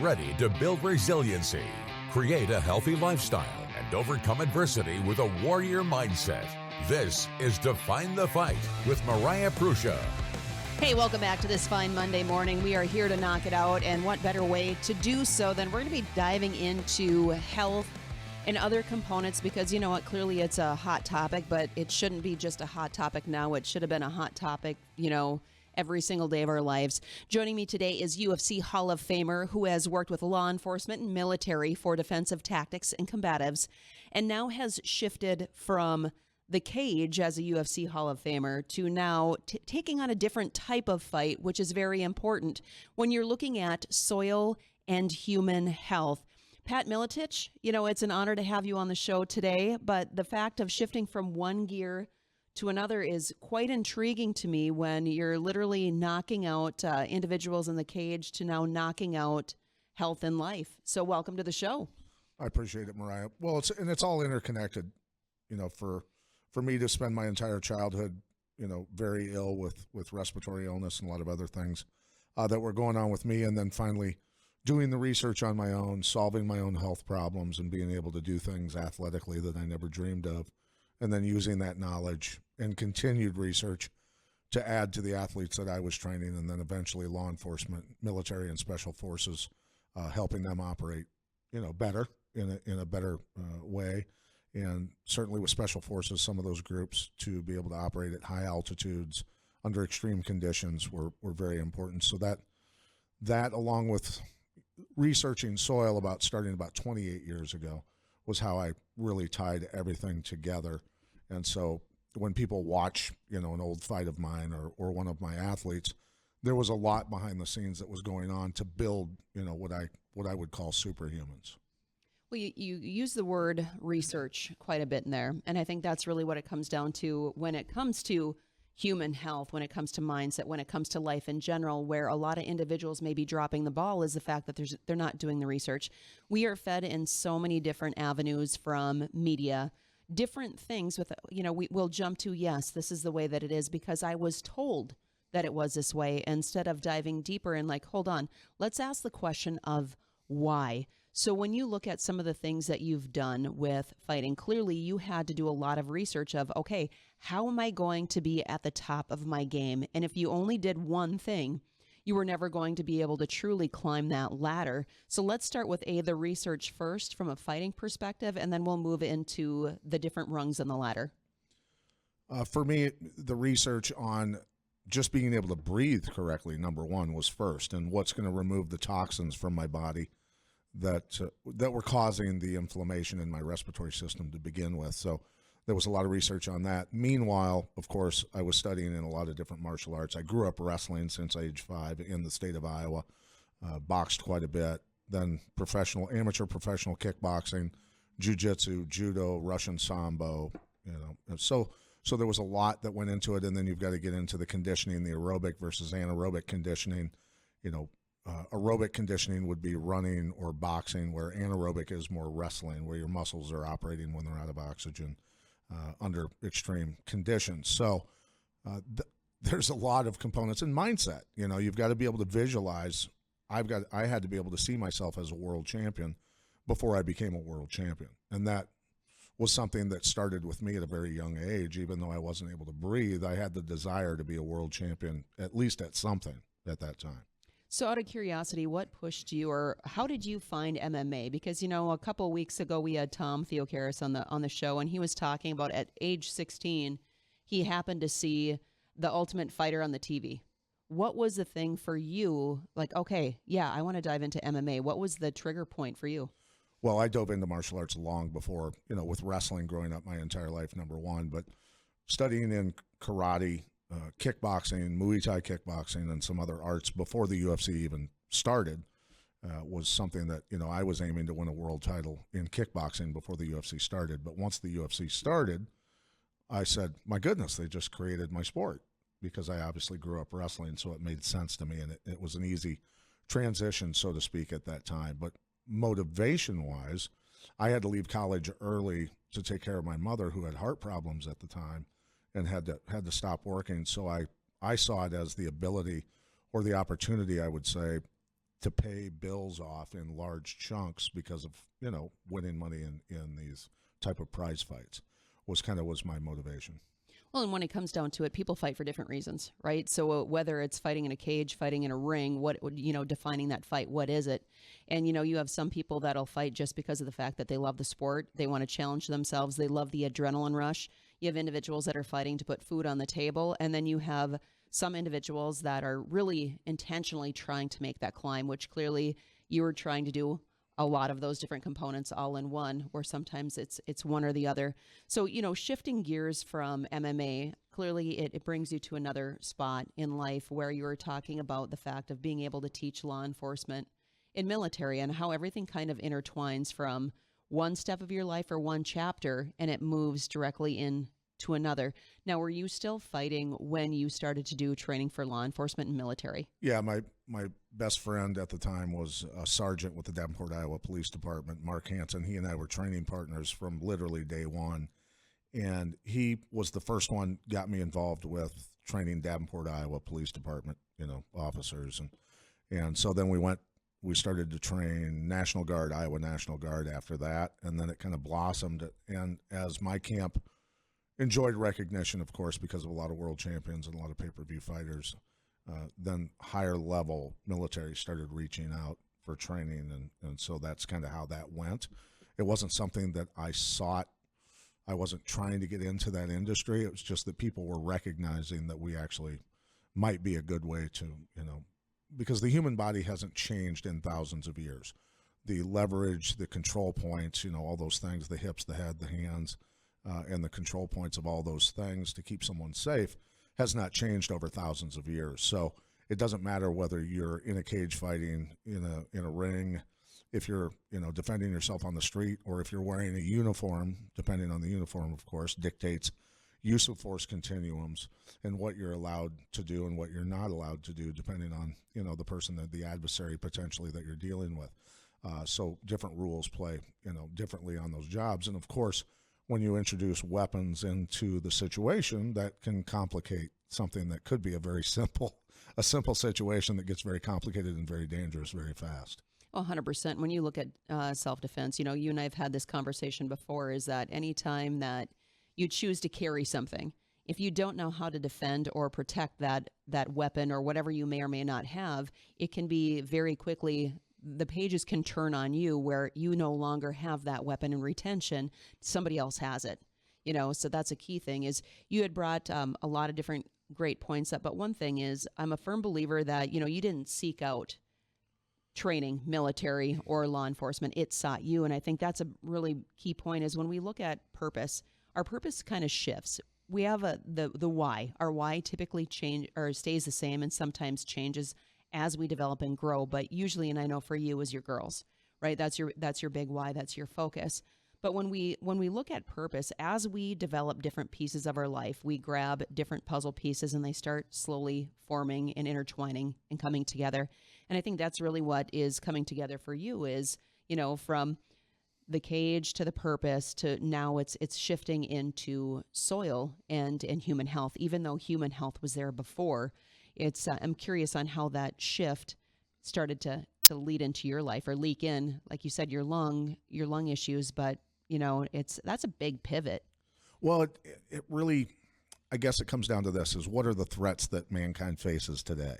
ready to build resiliency, create a healthy lifestyle, and overcome adversity with a warrior mindset. This is Define the Fight with Mariah Prussia. Hey, welcome back to this fine Monday morning. We are here to knock it out, and what better way to do so than we're going to be diving into health and other components, because you know what, clearly it's a hot topic, but it shouldn't be just a hot topic now. It should have been a hot topic, every single day of our lives. Joining me today is UFC Hall of Famer who has worked with law enforcement and military for defensive tactics and combatives, and now has shifted from the cage as a UFC Hall of Famer to now taking on a different type of fight, which is very important when you're looking at soil and human health. Pat Miletich, it's an honor to have you on the show today, but the fact of shifting from one gear to another is quite intriguing to me when you're literally knocking out individuals in the cage to now knocking out health and life. So welcome to the show. I appreciate it, Mariah. Well, it's all interconnected. For me to spend my entire childhood, very ill with respiratory illness and a lot of other things that were going on with me, and then finally doing the research on my own, solving my own health problems, and being able to do things athletically that I never dreamed of, and then using that knowledge and continued research to add to the athletes that I was training, and then eventually law enforcement, military, and special forces, helping them operate, better in a better way. And certainly with special forces, some of those groups to be able to operate at high altitudes under extreme conditions were very important. So that along with researching soil starting about 28 years ago was how I really tied everything together. And so when people watch, an old fight of mine or one of my athletes, there was a lot behind the scenes that was going on to build, what I would call superhumans. Well, you use the word research quite a bit in there, and I think that's really what it comes down to when it comes to human health, when it comes to mindset, when it comes to life in general, where a lot of individuals may be dropping the ball is the fact that they're not doing the research. We are fed in so many different avenues from media, different things with, we'll jump to, yes, this is the way that it is because I was told that it was this way, instead of diving deeper and hold on, let's ask the question of why. So when you look at some of the things that you've done with fighting, clearly you had to do a lot of research of, okay, how am I going to be at the top of my game? And if you only did one thing, you were never going to be able to truly climb that ladder. So let's start with the research first from a fighting perspective, and then we'll move into the different rungs on the ladder. For me, the research on just being able to breathe correctly, number one, was first, and what's going to remove the toxins from my body that were causing the inflammation in my respiratory system to begin with. So there was a lot of research on that. Meanwhile, of course, I was studying in a lot of different martial arts. I grew up wrestling since age 5 in the state of Iowa, boxed quite a bit, then amateur professional kickboxing, jiu-jitsu, judo, Russian sambo, So there was a lot that went into it, and then you've got to get into the conditioning, the aerobic versus anaerobic conditioning. Aerobic conditioning would be running or boxing, where anaerobic is more wrestling, where your muscles are operating when they're out of oxygen under extreme conditions. So there's a lot of components in mindset. You've got to be able to visualize. I had to be able to see myself as a world champion before I became a world champion, and that was something that started with me at a very young age. Even though I wasn't able to breathe, I had the desire to be a world champion, at least at something at that time. So out of curiosity, what pushed you, or how did you find MMA? Because, a couple of weeks ago we had Tom Theocaris on the show, and he was talking about at age 16, he happened to see The Ultimate Fighter on the TV. What was the thing for you? Okay, yeah, I want to dive into MMA. What was the trigger point for you? Well, I dove into martial arts long before, with wrestling growing up my entire life, number one, but studying in karate, kickboxing, Muay Thai kickboxing, and some other arts before the UFC even started was something that, I was aiming to win a world title in kickboxing before the UFC started. But once the UFC started, I said, my goodness, they just created my sport, because I obviously grew up wrestling, so it made sense to me, and it was an easy transition, so to speak, at that time. But motivation-wise, I had to leave college early to take care of my mother, who had heart problems at the time, and had to stop working. So I saw it as the ability or the opportunity, I would say, to pay bills off in large chunks because of, winning money in these type of prize fights was my motivation. Well, and when it comes down to it, people fight for different reasons, right? So whether it's fighting in a cage, fighting in a ring, defining that fight, what is it? And, you have some people that'll fight just because of the fact that they love the sport. They want to challenge themselves. They love the adrenaline rush. You have individuals that are fighting to put food on the table. And then you have some individuals that are really intentionally trying to make that climb, which clearly you were trying to do a lot of those different components all in one, where sometimes it's one or the other. So, shifting gears from MMA, clearly it brings you to another spot in life where you were talking about the fact of being able to teach law enforcement in military and how everything kind of intertwines from one step of your life or one chapter, and it moves directly into another. Now, were you still fighting when you started to do training for law enforcement and military? Yeah, my best friend at the time was a sergeant with the Davenport, Iowa Police Department, Mark Hansen. He and I were training partners from literally day one. And he was the first one, got me involved with training Davenport, Iowa Police Department, officers. And so then we started to train National Guard, Iowa National Guard after that. And then it kind of blossomed. And as my camp enjoyed recognition, of course, because of a lot of world champions and a lot of pay-per-view fighters, then higher level military started reaching out for training. And so that's kind of how that went. It wasn't something that I sought. I wasn't trying to get into that industry. It was just that people were recognizing that we actually might be a good way to, because the human body hasn't changed in thousands of years. The leverage, the control points, all those things, the hips, the head, the hands, and the control points of all those things to keep someone safe has not changed over thousands of years. So it doesn't matter whether you're in a cage fighting in a ring, if you're defending yourself on the street, or if you're wearing a uniform. Depending on the uniform, of course, dictates use of force continuums and what you're allowed to do and what you're not allowed to do, depending on the person, the adversary potentially that you're dealing with. So different rules play differently on those jobs. And of course, when you introduce weapons into the situation, that can complicate something that could be a simple situation that gets very complicated and very dangerous very fast. 100%. When you look at self-defense, you and I have had this conversation before, is that anytime that you choose to carry something, if you don't know how to defend or protect that weapon or whatever you may or may not have, it can be very quickly, the pages can turn on you where you no longer have that weapon in retention. Somebody else has it, so that's a key thing. Is you had brought a lot of different great points up, but one thing is I'm a firm believer that, you didn't seek out training, military or law enforcement. It sought you. And I think that's a really key point, is when we look at purpose, our purpose kind of shifts. We have the why. Our why typically change or stays the same and sometimes changes as we develop and grow, but usually, and I know for you, is your girls, right? That's your big why, that's your focus. But when we look at purpose, as we develop different pieces of our life, we grab different puzzle pieces and they start slowly forming and intertwining and coming together. And I think that's really what is coming together for you, is, from the cage to the purpose to now it's shifting into soil and human health, even though human health was there before. I'm curious on how that shift started to lead into your life or leak in, like you said, your lung issues, but that's a big pivot. Well, it really, I guess it comes down to this: is what are the threats that mankind faces today?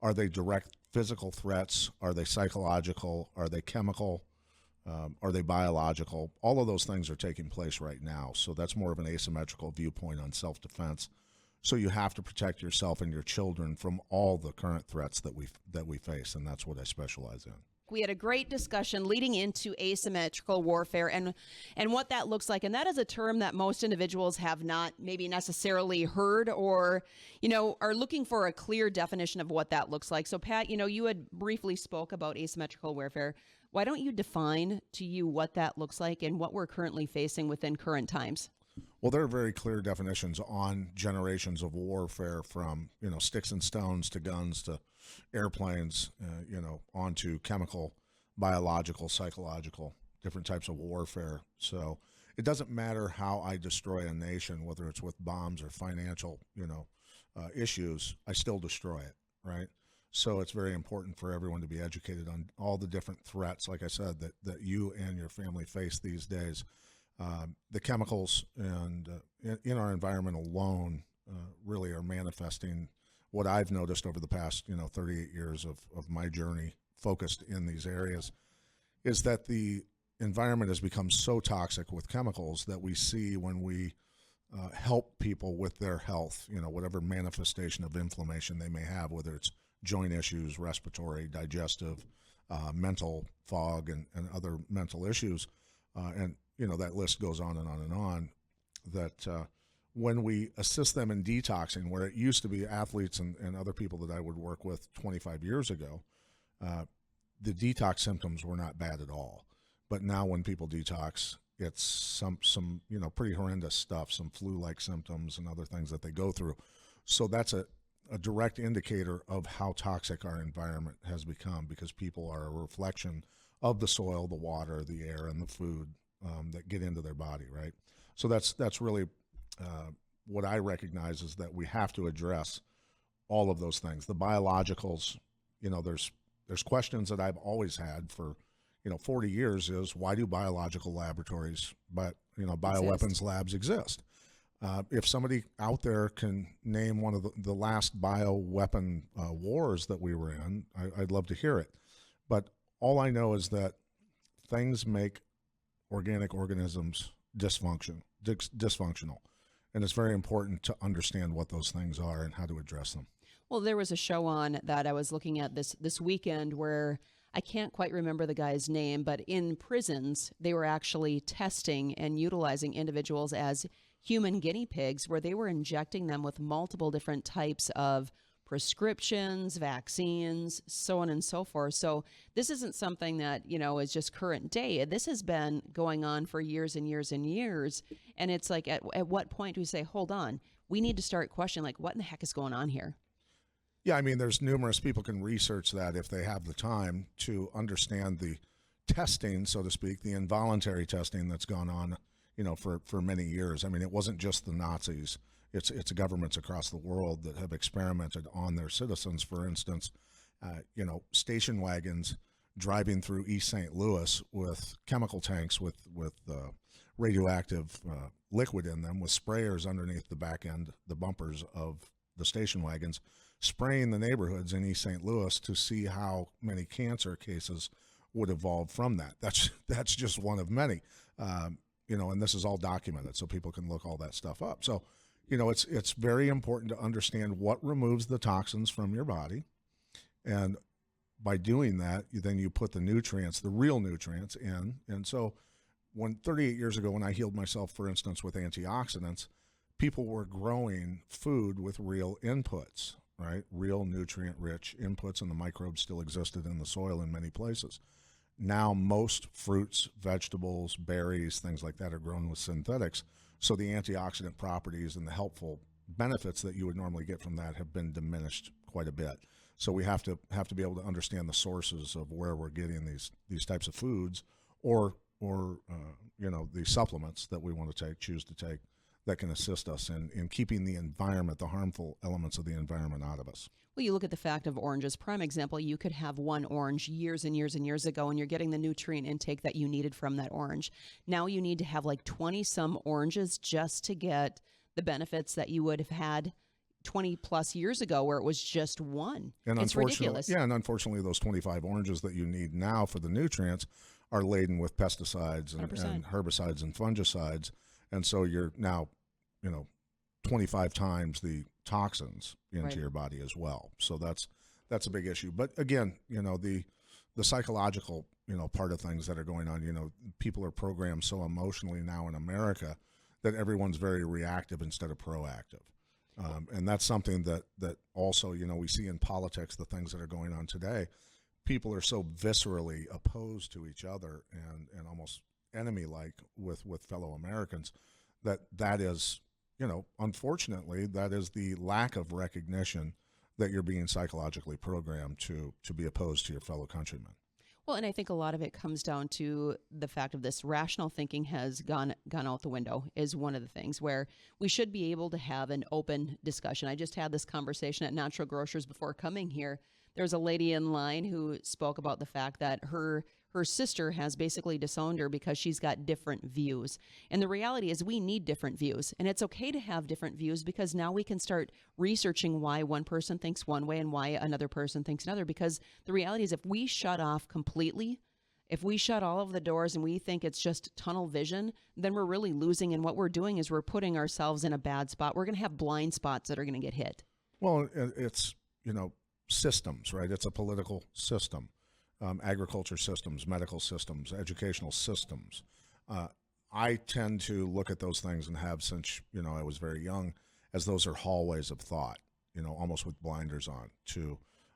Are they direct physical threats? Are they psychological? Are they chemical? Are they biological? All of those things are taking place right now. So that's more of an asymmetrical viewpoint on self-defense. So you have to protect yourself and your children from all the current threats that we face, and that's what I specialize in. We had a great discussion leading into asymmetrical warfare and what that looks like. And that is a term that most individuals have not maybe necessarily heard or, are looking for a clear definition of what that looks like. So, Pat, you had briefly spoke about asymmetrical warfare. Why don't you define to you what that looks like and what we're currently facing within current times? Well, there are very clear definitions on generations of warfare, from, sticks and stones to guns to airplanes, onto chemical, biological, psychological, different types of warfare. So it doesn't matter how I destroy a nation, whether it's with bombs or financial, issues, I still destroy it, right? So it's very important for everyone to be educated on all the different threats, like I said, that you and your family face these days. The chemicals and in our environment alone really are manifesting what I've noticed over the past 38 years of my journey focused in these areas, is that the environment has become so toxic with chemicals that we see when we help people with their health, whatever manifestation of inflammation they may have, whether it's joint issues, respiratory, digestive, mental fog, and other mental issues. And, that list goes on and on and on, that when we assist them in detoxing, where it used to be athletes and other people that I would work with 25 years ago, the detox symptoms were not bad at all. But now when people detox, it's some pretty horrendous stuff, some flu-like symptoms and other things that they go through. So that's a direct indicator of how toxic our environment has become, because people are a reflection of the soil, the water, the air, and the food that get into their body, right? So that's really what I recognize, is that we have to address all of those things. The biologicals, there's questions that I've always had for 40 years, is why do biological laboratories, bioweapons labs exist? If somebody out there can name one of the last bioweapon wars that we were in, I'd love to hear it. But all I know is that things make organic organisms dysfunctional. And it's very important to understand what those things are and how to address them. Well, there was a show on that I was looking at this weekend where I can't quite remember the guy's name, but in prisons, they were actually testing and utilizing individuals as human guinea pigs, where they were injecting them with multiple different types of prescriptions, vaccines, so on and so forth. So this isn't something that, is just current day. This has been going on for years and years and years. And it's like, at what point do we say, hold on, we need to start questioning, like, what in the heck is going on here? Yeah, I mean, there's numerous people can research that if they have the time to understand the testing, so to speak, the involuntary testing that's gone on, for many years. I mean, it wasn't just the Nazis. It's governments across the world that have experimented on their citizens. For instance, station wagons driving through East St. Louis with chemical tanks with radioactive liquid in them, with sprayers underneath the back end, the bumpers of the station wagons, spraying the neighborhoods in East St. Louis to see how many cancer cases would evolve from that. That's just one of many, and this is all documented, so people can look all that stuff up. So, it's very important to understand what removes the toxins from your body, and by doing that, then you put the nutrients, the real nutrients, in. And so, 38 years ago, when I healed myself, for instance, with antioxidants, people were growing food with real inputs, right? Real nutrient-rich inputs, and the microbes still existed in the soil in many places. Now, most fruits, vegetables, berries, things like that are grown with synthetics. So the antioxidant properties and the helpful benefits that you would normally get from that have been diminished quite a bit. So we have to be able to understand the sources of where we're getting these types of foods, or the supplements that we want to choose to take, that can assist us in keeping the environment, the harmful elements of the environment, out of us. Well, you look at the fact of oranges. Prime example, you could have one orange years and years and years ago, and you're getting the nutrient intake that you needed from that orange. Now you need to have like 20-some oranges just to get the benefits that you would have had 20 plus years ago, where it was just one. And it's ridiculous. Yeah, and unfortunately, those 25 oranges that you need now for the nutrients are laden with pesticides and herbicides and fungicides. And so you're now, 25 times the toxins into your body as well. So that's a big issue. But again, the psychological, part of things that are going on, people are programmed so emotionally now in America that everyone's very reactive instead of proactive. And that's something that also, we see in politics, the things that are going on today. People are so viscerally opposed to each other and almost enemy-like with fellow Americans that is, unfortunately, that is the lack of recognition that you're being psychologically programmed to be opposed to your fellow countrymen. Well, and I think a lot of it comes down to the fact of this rational thinking has gone out the window, is one of the things where we should be able to have an open discussion. I just had this conversation at Natural Grocers before coming here. There's a lady in line who spoke about the fact that her sister has basically disowned her because she's got different views. And the reality is we need different views. And it's okay to have different views because now we can start researching why one person thinks one way and why another person thinks another. Because the reality is if we shut off completely, if we shut all of the doors and we think it's just tunnel vision, then we're really losing. And what we're doing is we're putting ourselves in a bad spot. We're going to have blind spots that are going to get hit. Well, it's, systems, right? It's a political system, agriculture systems, medical systems, educational systems. I tend to look at those things and have since, I was very young, as those are hallways of thought, almost with blinders on.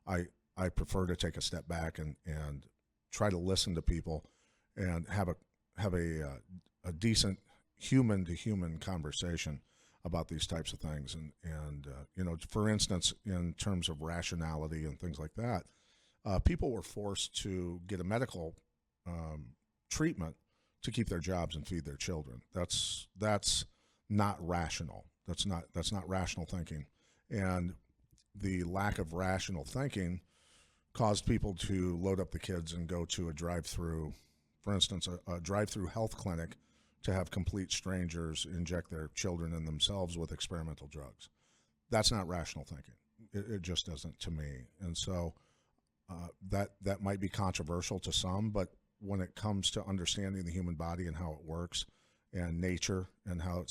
I prefer to take a step back and try to listen to people and have a decent human to human conversation about these types of things. And for instance, in terms of rationality and things like that, people were forced to get a medical treatment to keep their jobs and feed their children. That's not rational. That's not rational thinking. And the lack of rational thinking caused people to load up the kids and go to a drive-through, for instance, a drive-through health clinic to have complete strangers inject their children and themselves with experimental drugs. That's not rational thinking. It just isn't to me. And so that might be controversial to some, but when it comes to understanding the human body and how it works and nature and how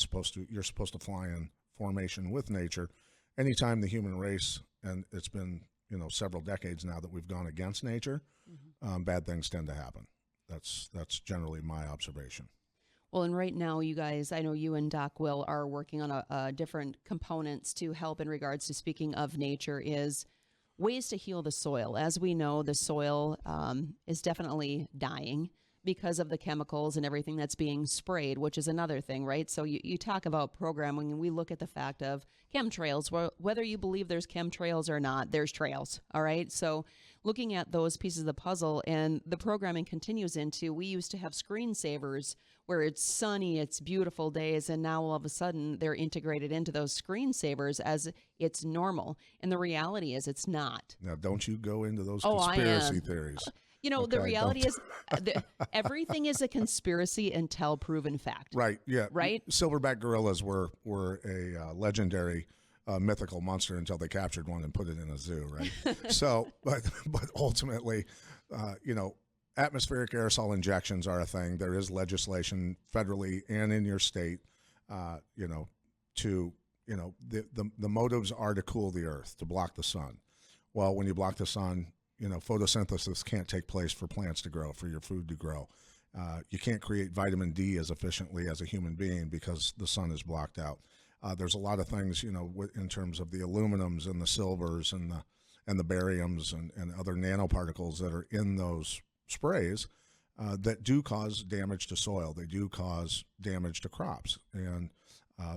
you're supposed to fly in formation with nature, anytime the human race, and it's been several decades now that we've gone against nature, bad things tend to happen. That's generally my observation. Well, and right now, you guys, I know you and Doc Will are working on a different components to help in regards to speaking of nature is ways to heal the soil. As we know, the soil is definitely dying because of the chemicals and everything that's being sprayed, which is another thing, right? So you talk about programming, and we look at the fact of chemtrails. Well, whether you believe there's chemtrails or not, there's trails, all right? So looking at those pieces of the puzzle, and the programming continues into, we used to have screensavers where it's sunny, it's beautiful days, and now all of a sudden they're integrated into those screensavers as it's normal. And the reality is it's not. Now, don't you go into those conspiracy theories. The reality is everything is a conspiracy until proven fact. Right, yeah. Right? Silverback gorillas were a legendary mythical monster until they captured one and put it in a zoo, right? So, but ultimately, atmospheric aerosol injections are a thing. There is legislation federally and in your state, the motives are to cool the earth, to block the sun. Well, when you block the sun, photosynthesis can't take place for plants to grow, for your food to grow. You can't create vitamin D as efficiently as a human being because the sun is blocked out. There's a lot of things, in terms of the aluminums and the silvers and the bariums and other nanoparticles that are in those sprays that do cause damage to soil. They do cause damage to crops. And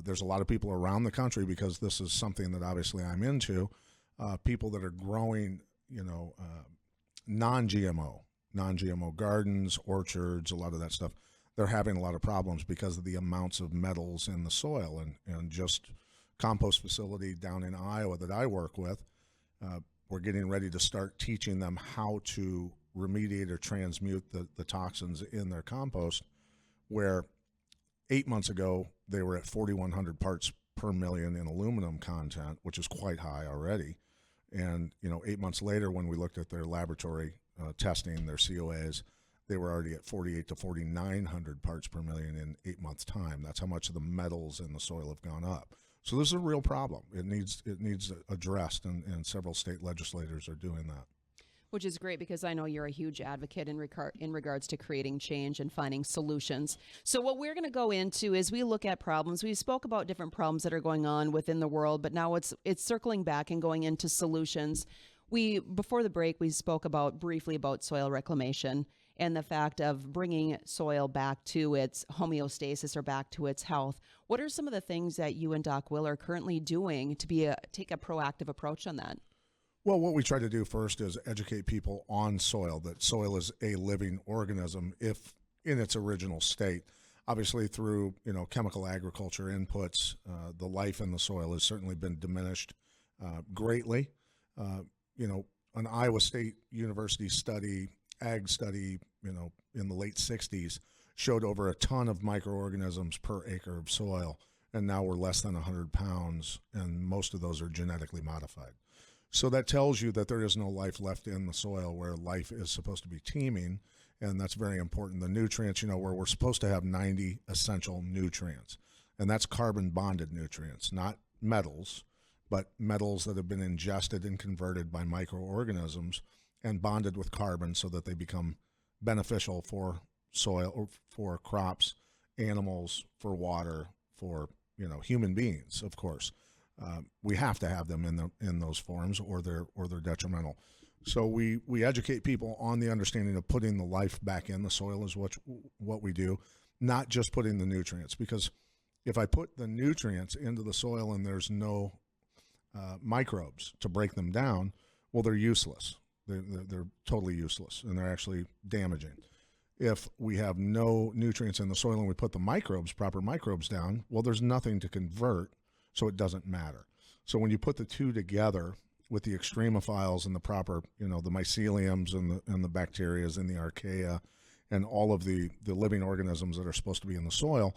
there's a lot of people around the country, because this is something that obviously I'm into, people that are growing non-GMO gardens, orchards, a lot of that stuff. They're having a lot of problems because of the amounts of metals in the soil. And just compost facility down in Iowa that I work with, we're getting ready to start teaching them how to remediate or transmute the toxins in their compost, where 8 months ago they were at 4,100 parts per million in aluminum content, which is quite high already. And 8 months later, when we looked at their laboratory testing, their COAs, they were already at 48 to 4,900 parts per million in 8 months' time. That's how much of the metals in the soil have gone up. So this is a real problem. It needs addressed, and several state legislators are doing that. Which is great, because I know you're a huge advocate in regards to creating change and finding solutions. So what we're going to go into is we look at problems. We spoke about different problems that are going on within the world, but now it's circling back and going into solutions. Before the break, we spoke briefly about soil reclamation and the fact of bringing soil back to its homeostasis or back to its health. What are some of the things that you and Doc Will are currently doing to take a proactive approach on that? Well, what we try to do first is educate people on soil, that soil is a living organism if in its original state. Obviously, through chemical agriculture inputs, the life in the soil has certainly been diminished greatly. an Iowa State University study, ag study, in the late 60s, showed over a ton of microorganisms per acre of soil, and now we're less than 100 pounds, and most of those are genetically modified. So that tells you that there is no life left in the soil where life is supposed to be teeming, and that's very important. The nutrients, where we're supposed to have 90 essential nutrients, and that's carbon-bonded nutrients, not metals, but metals that have been ingested and converted by microorganisms and bonded with carbon so that they become beneficial for soil, or for crops, animals, for water, for human beings. Of course, we have to have them in those forms, or they're detrimental. So we educate people on the understanding of putting the life back in the soil is what we do, not just putting the nutrients. Because if I put the nutrients into the soil and there's no microbes to break them down, well, they're useless. They're totally useless, and they're actually damaging. If we have no nutrients in the soil and we put the proper microbes down, well, there's nothing to convert, so it doesn't matter. So when you put the two together with the extremophiles and the proper, the myceliums and the bacterias and the archaea and all of the living organisms that are supposed to be in the soil,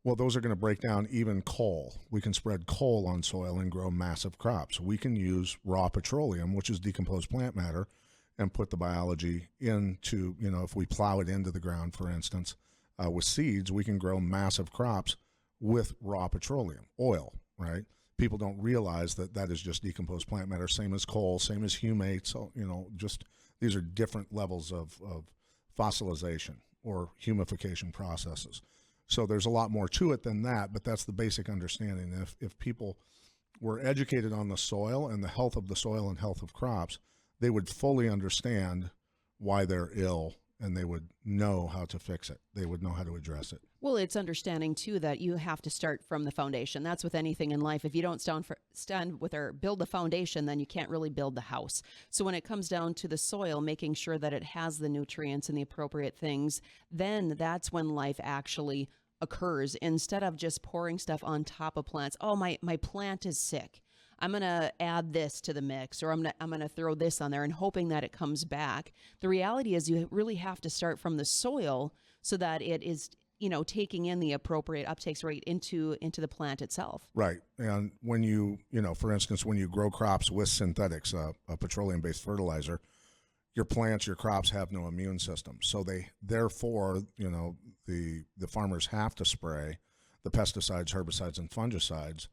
well, those are going to break down even coal. We can spread coal on soil and grow massive crops. We can use raw petroleum, which is decomposed plant matter, and put the biology into, if we plow it into the ground, for instance, with seeds, we can grow massive crops with raw petroleum, oil, right? People don't realize that is just decomposed plant matter, same as coal, same as humates. So, just these are different levels of fossilization or humification processes. So there's a lot more to it than that, but that's the basic understanding. If people were educated on the soil and the health of the soil and health of crops, they would fully understand why they're ill, and they would know how to fix it. They would know how to address it. Well, it's understanding, too, that you have to start from the foundation. That's with anything in life. If you don't build the foundation, then you can't really build the house. So when it comes down to the soil, making sure that it has the nutrients and the appropriate things, then that's when life actually occurs, instead of just pouring stuff on top of plants. Oh, my plant is sick, I'm going to add this to the mix, or I'm going to throw this on there and hoping that it comes back. The reality is you really have to start from the soil so that it is, taking in the appropriate uptakes rate into the plant itself. Right. And when for instance, when you grow crops with synthetics, a petroleum-based fertilizer, your plants, your crops have no immune system. So therefore, the farmers have to spray the pesticides, herbicides, and fungicides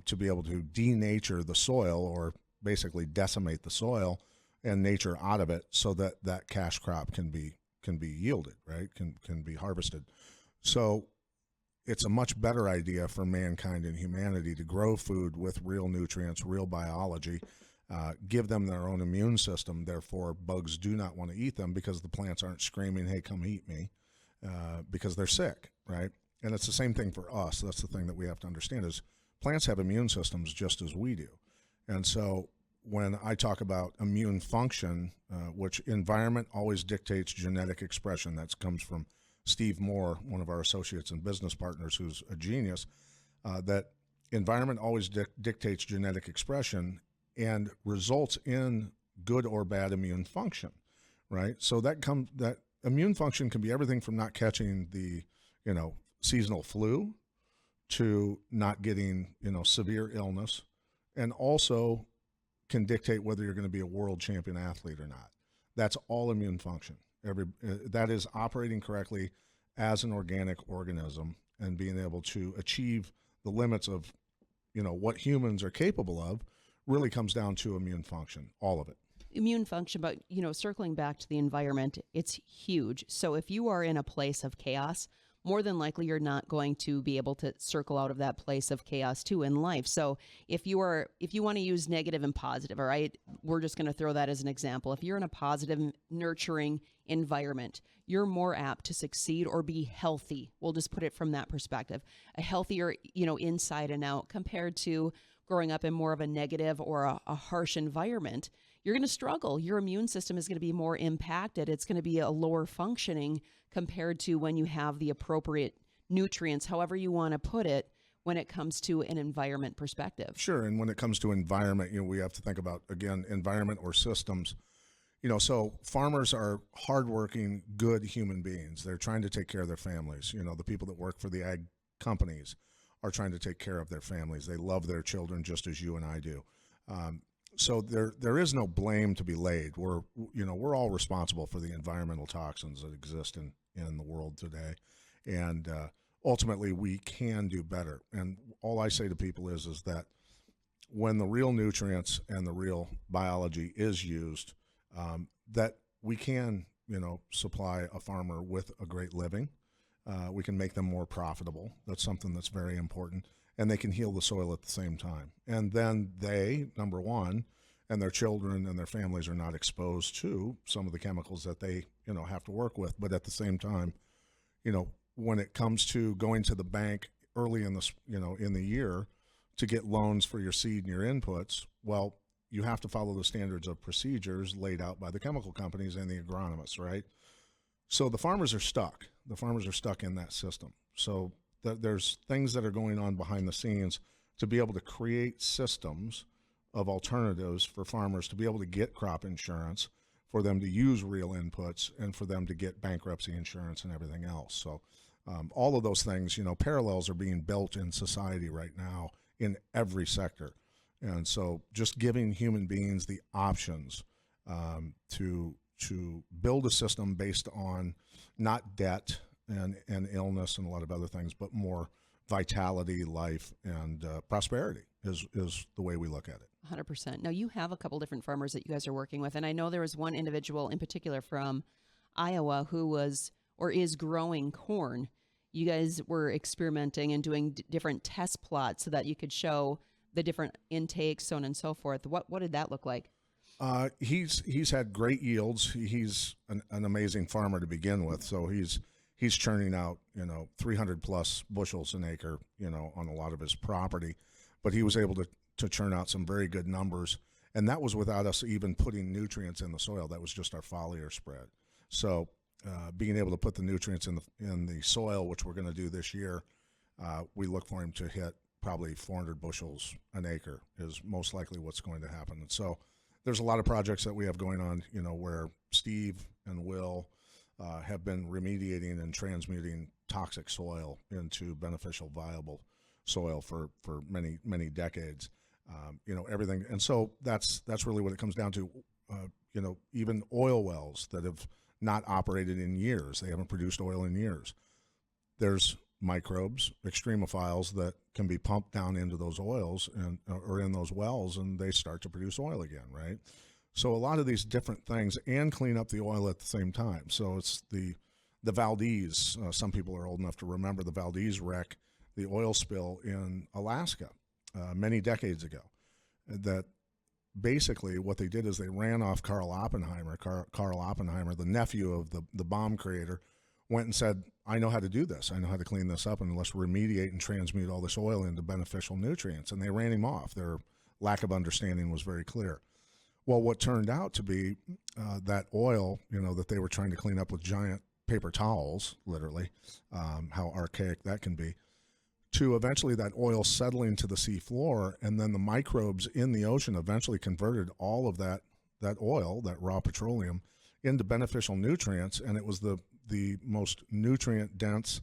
to be able to denature the soil, or basically decimate the soil and nature out of it, so that cash crop can be yielded, right? Can be harvested. So it's a much better idea for mankind and humanity to grow food with real nutrients, real biology, give them their own immune system. Therefore, bugs do not want to eat them because the plants aren't screaming, "Hey, come eat me," because they're sick, right? And it's the same thing for us. That's the thing that we have to understand is plants have immune systems just as we do. And so when I talk about immune function, which environment always dictates genetic expression, that comes from Steve Moore, one of our associates and business partners who's a genius, that environment always dictates genetic expression and results in good or bad immune function, right? So that immune function can be everything from not catching the, seasonal flu to not getting, severe illness, and also can dictate whether you're going to be a world champion athlete or not. That's all immune function. That is operating correctly as an organic organism and being able to achieve the limits of, what humans are capable of, really comes down to immune function, all of it. Immune function, but, circling back to the environment, it's huge. So if you are in a place of chaos, more than likely you're not going to be able to circle out of that place of chaos too in life. So if you want to use negative and positive, all right, we're just going to throw that as an example. If you're in a positive, nurturing environment, you're more apt to succeed or be healthy. We'll just put it from that perspective. A healthier, inside and out, compared to growing up in more of a negative or a harsh environment. You're going to struggle. Your immune system is going to be more impacted. It's going to be a lower functioning compared to when you have the appropriate nutrients, however you want to put it, when it comes to an environment perspective. Sure. And when it comes to environment, we have to think about, again, environment or systems. So farmers are hardworking, good human beings. They're trying to take care of their families. The people that work for the ag companies are trying to take care of their families. They love their children just as you and I do. So there is no blame to be laid. We're all responsible for the environmental toxins that exist in the world today. And ultimately, we can do better. And all I say to people is that when the real nutrients and the real biology is used, that we can, supply a farmer with a great living. We can make them more profitable. That's something that's very important. And they can heal the soil at the same time. And then they, number one, and their children and their families are not exposed to some of the chemicals that they, have to work with. But at the same time, when it comes to going to the bank early in the year to get loans for your seed and your inputs, well, you have to follow the standards of procedures laid out by the chemical companies and the agronomists, right? So the farmers are stuck. The farmers are stuck in that system. So there's things that are going on behind the scenes to be able to create systems of alternatives for farmers to be able to get crop insurance, for them to use real inputs, and for them to get bankruptcy insurance and everything else. So all of those things, parallels are being built in society right now in every sector. And so just giving human beings the options to build a system based on not debt and illness and a lot of other things, but more vitality, life, and prosperity is the way we look at it. 100%. Now, you have a couple different farmers that you guys are working with, and I know there was one individual in particular from Iowa who was or is growing corn. You guys were experimenting and doing different test plots so that you could show the different intakes, so on and so forth. What did that look like? He's had great yields. He's an amazing farmer to begin with. So he's churning out 300 plus bushels an acre on a lot of his property, but he was able to churn out some very good numbers, and that was without us even putting nutrients in the soil. That was just our foliar spread. So being able to put the nutrients in the soil, which we're going to do this year, we look for him to hit probably 400 bushels an acre is most likely what's going to happen. And so there's a lot of projects that we have going on, where Steve and Will have been remediating and transmuting toxic soil into beneficial, viable soil for many, many decades. Everything. And so that's really what it comes down to. Even oil wells that have not operated in years, they haven't produced oil in years. There's microbes, extremophiles, that can be pumped down into those oils or in those wells, and they start to produce oil again, right? So a lot of these different things, and clean up the oil at the same time. So it's the Valdez. Some people are old enough to remember the Valdez wreck, the oil spill in Alaska many decades ago. That basically what they did is they ran off Carl Oppenheimer. Carl Oppenheimer, the nephew of the bomb creator, went and said, I know how to do this. I know how to clean this up, and let's remediate and transmute all this oil into beneficial nutrients. And they ran him off. Their lack of understanding was very clear. Well, what turned out to be that oil, that they were trying to clean up with giant paper towels, literally, how archaic that can be, to eventually that oil settling to the sea floor, and then the microbes in the ocean eventually converted all of that oil, that raw petroleum, into beneficial nutrients, and it was the most nutrient-dense,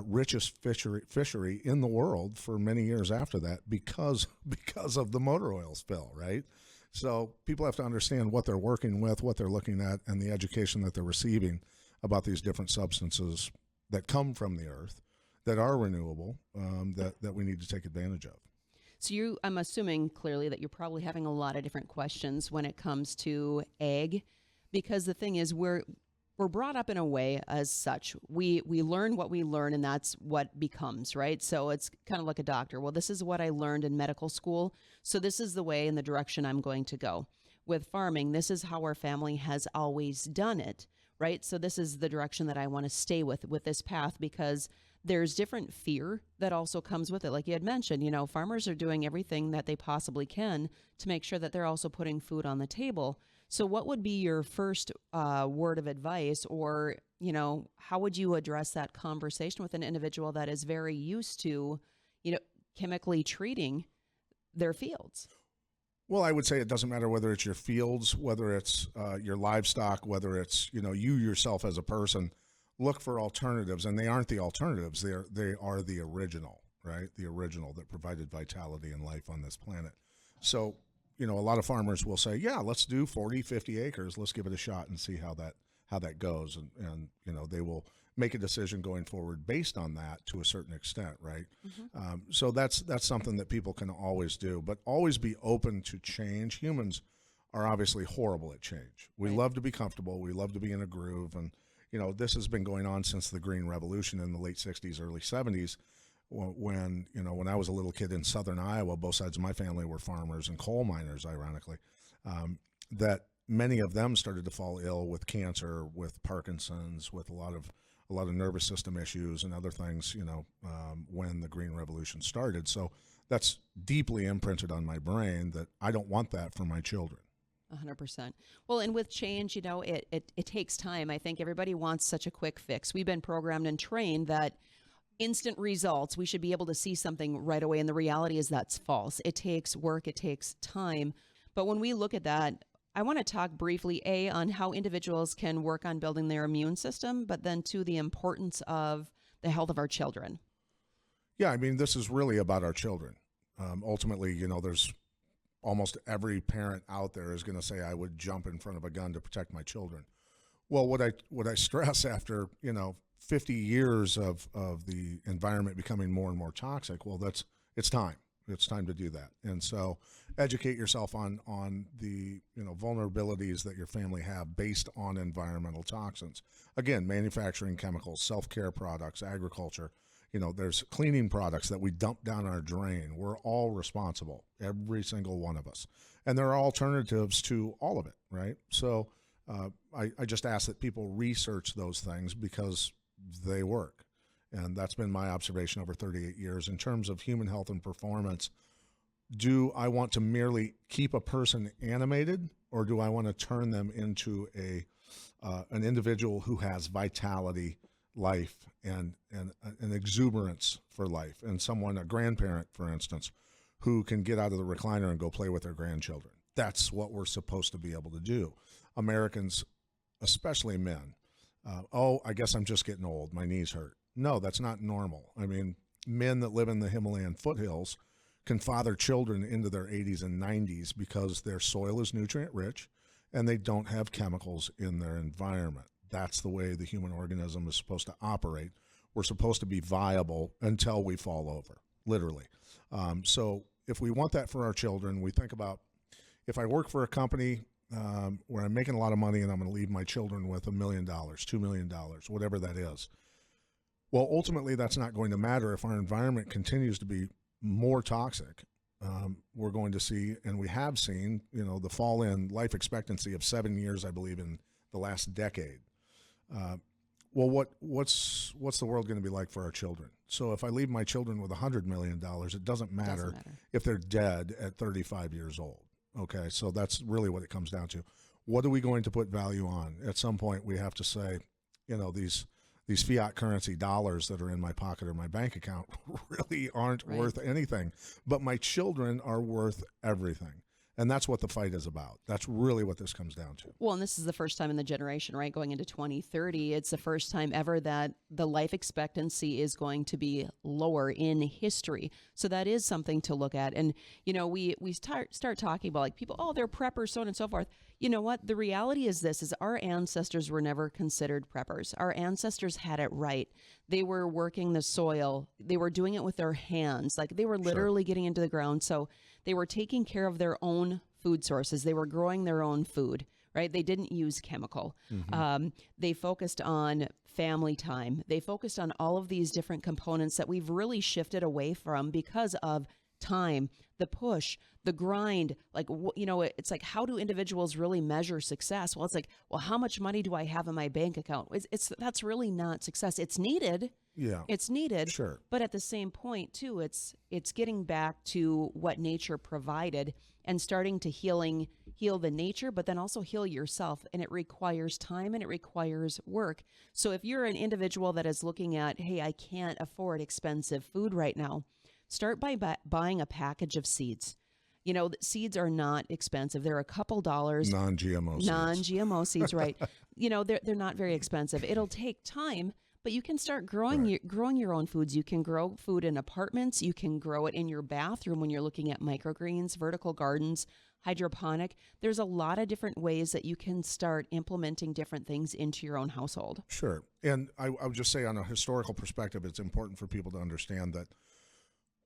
richest fishery in the world for many years after that because of the motor oil spill, right? So people have to understand what they're working with, what they're looking at, and the education that they're receiving about these different substances that come from the earth, that are renewable, that we need to take advantage of. So I'm assuming clearly that you're probably having a lot of different questions when it comes to ag, because the thing is we're brought up in a way as such. We learn what we learn, and that's what becomes, right? So it's kind of like a doctor. Well, this is what I learned in medical school, so this is the way and the direction I'm going to go. With farming, this is how our family has always done it, right? So this is the direction that I want to stay with this path, because there's different fear that also comes with it. Like you had mentioned, farmers are doing everything that they possibly can to make sure that they're also putting food on the table. So what would be your first word of advice, or, how would you address that conversation with an individual that is very used to, chemically treating their fields. Well, I would say it doesn't matter whether it's your fields, whether it's your livestock, whether it's you yourself as a person. Look for alternatives, and they aren't the alternatives. They are the original, right? The original that provided vitality and life on this planet. So, a lot of farmers will say, yeah, let's do 40, 50 acres. Let's give it a shot and see how that goes. And they will make a decision going forward based on that to a certain extent, right? Mm-hmm. So that's something that people can always do, but always be open to change. Humans are obviously horrible at change. We love to be comfortable. We love to be in a groove. And, this has been going on since the Green Revolution in the late 60s, early 70s, when I was a little kid in southern Iowa. Both sides of my family were farmers and coal miners, ironically, that many of them started to fall ill with cancer, with Parkinson's, with a lot of nervous system issues and other things, when the Green Revolution started. So that's deeply imprinted on my brain that I don't want that for my children. 100%. Well, and with change, it takes time. I think everybody wants such a quick fix. We've been programmed and trained that instant results, we should be able to see something right away. And the reality is that's false. It takes work, it takes time. But when we look at that, I want to talk briefly, on how individuals can work on building their immune system, but then to the importance of the health of our children. Yeah, I mean, this is really about our children. Ultimately, there's almost every parent out there is going to say, I would jump in front of a gun to protect my children. Well, what I stress after, 50 years of the environment becoming more and more toxic, well, it's time. It's time to do that. And so educate yourself on the vulnerabilities that your family have based on environmental toxins. Again, manufacturing chemicals, self-care products, agriculture. There's cleaning products that we dump down our drain. We're all responsible, every single one of us. And there are alternatives to all of it, right? So I just ask that people research those things because they work. And that's been my observation over 38 years. In terms of human health and performance, do I want to merely keep a person animated, or do I want to turn them into an individual who has vitality, life, and an exuberance for life, and a grandparent, for instance, who can get out of the recliner and go play with their grandchildren? That's what we're supposed to be able to do. Americans, especially men, I guess I'm just getting old. My knees hurt. No, that's not normal. I mean, men that live in the Himalayan foothills can father children into their 80s and 90s because their soil is nutrient rich and they don't have chemicals in their environment. That's the way the human organism is supposed to operate. We're supposed to be viable until we fall over, literally. So if we want that for our children, we think about, if I work for a company where I'm making a lot of money and I'm going to leave my children with $1 million, $2 million, whatever that is. Well, ultimately, that's not going to matter if our environment continues to be more toxic. We're going to see, and we have seen, the fall in life expectancy of 7 years, I believe, in the last decade. Well, what's the world going to be like for our children? So if I leave my children with $100 million, it doesn't matter if they're dead at 35 years old. Okay, so that's really what it comes down to. What are we going to put value on? At some point, we have to say, these fiat currency dollars that are in my pocket or my bank account really aren't worth anything, but my children are worth everything. And that's what the fight is about. That's really what this comes down to. Well, and this is the first time in the generation, right? Going into 2030, it's the first time ever that the life expectancy is going to be lower in history. So that is something to look at. And, we start talking about like people, they're preppers, so on and so forth. You know what? The reality is this, is our ancestors were never considered preppers. Our ancestors had it right. They were working the soil. They were doing it with their hands. Like they were literally getting into the ground. So they were taking care of their own food sources. They were growing their own food, right? They didn't use chemical. Mm-hmm. They focused on family time. They focused on all of these different components that we've really shifted away from because of time, the push, the grind. Like, it's like, how do individuals really measure success? Well, it's like, how much money do I have in my bank account? That's really not success. It's needed. Yeah, it's needed. Sure. But at the same point too, it's getting back to what nature provided and starting to heal the nature, but then also heal yourself. And it requires time and it requires work. So if you're an individual that is looking at, hey, I can't afford expensive food right now, start by buying a package of seeds. You know, seeds are not expensive. They're a couple dollars. Non-GMO seeds. Non-GMO seeds, right. You know, they're not very expensive. It'll take time, but you can start growing your own foods. You can grow food in apartments. You can grow it in your bathroom when you're looking at microgreens, vertical gardens, hydroponic. There's a lot of different ways that you can start implementing different things into your own household. Sure. And I would just say on a historical perspective, it's important for people to understand that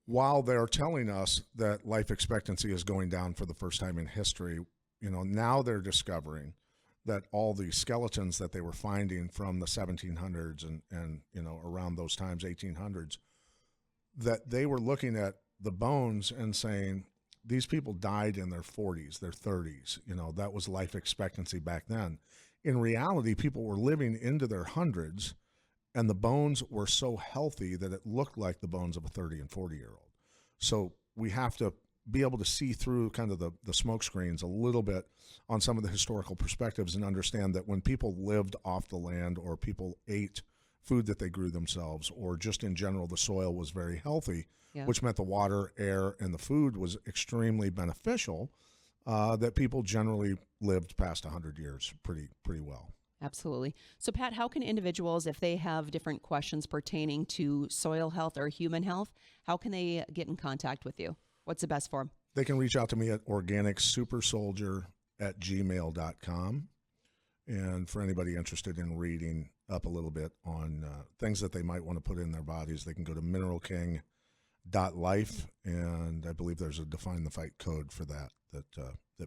while they're telling us that life expectancy is going down for the first time in history, you know, now they're discovering that all the skeletons that they were finding from the 1700s and you know, around those times, 1800s, that they were looking at the bones and saying, these people died in their 40s, their 30s. You know, that was life expectancy back then. In reality, people were living into their hundreds, and the bones were so healthy that it looked like the bones of a 30 and 40-year-old. So we have to be able to see through kind of the smoke screens a little bit on some of the historical perspectives and understand that when people lived off the land or people ate food that they grew themselves, or just in general the soil was very healthy, which meant the water, air, and the food was extremely beneficial, that people generally lived past 100 years pretty well. Absolutely. So, Pat, how can individuals, if they have different questions pertaining to soil health or human health, how can they get in contact with you? What's the best form? They can reach out to me at organicsupersoldier@gmail.com. And for anybody interested in reading up a little bit on things that they might want to put in their bodies, they can go to mineralking.life, and I believe there's a Define the Fight code for that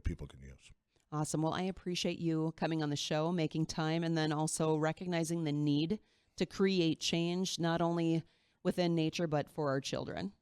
people can use. Awesome. Well, I appreciate you coming on the show, making time, and then also recognizing the need to create change, not only within nature, but for our children.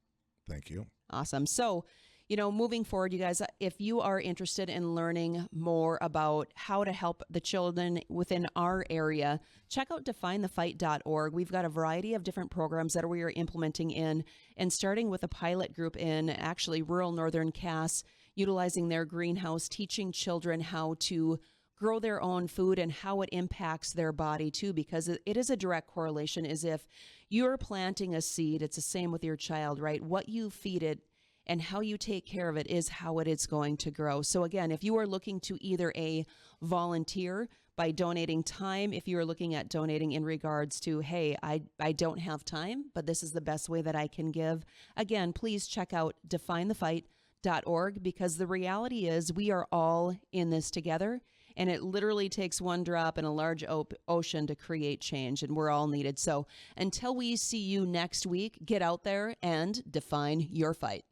Thank you. Awesome. So, you know, moving forward, you guys, if you are interested in learning more about how to help the children within our area, check out definethefight.org. We've got a variety of different programs that we are implementing in, and starting with a pilot group in actually rural northern Cass, utilizing their greenhouse, teaching children how to grow their own food and how it impacts their body too, because it is a direct correlation. Is if you're planting a seed, it's the same with your child, right? What you feed it and how you take care of it is how it is going to grow. So again, if you are looking to either volunteer by donating time, if you are looking at donating in regards to, hey, I don't have time, but this is the best way that I can give, again, please check out definethefight.org, because the reality is we are all in this together, and it literally takes one drop in a large ocean to create change, and we're all needed. So until we see you next week, get out there and define your fight.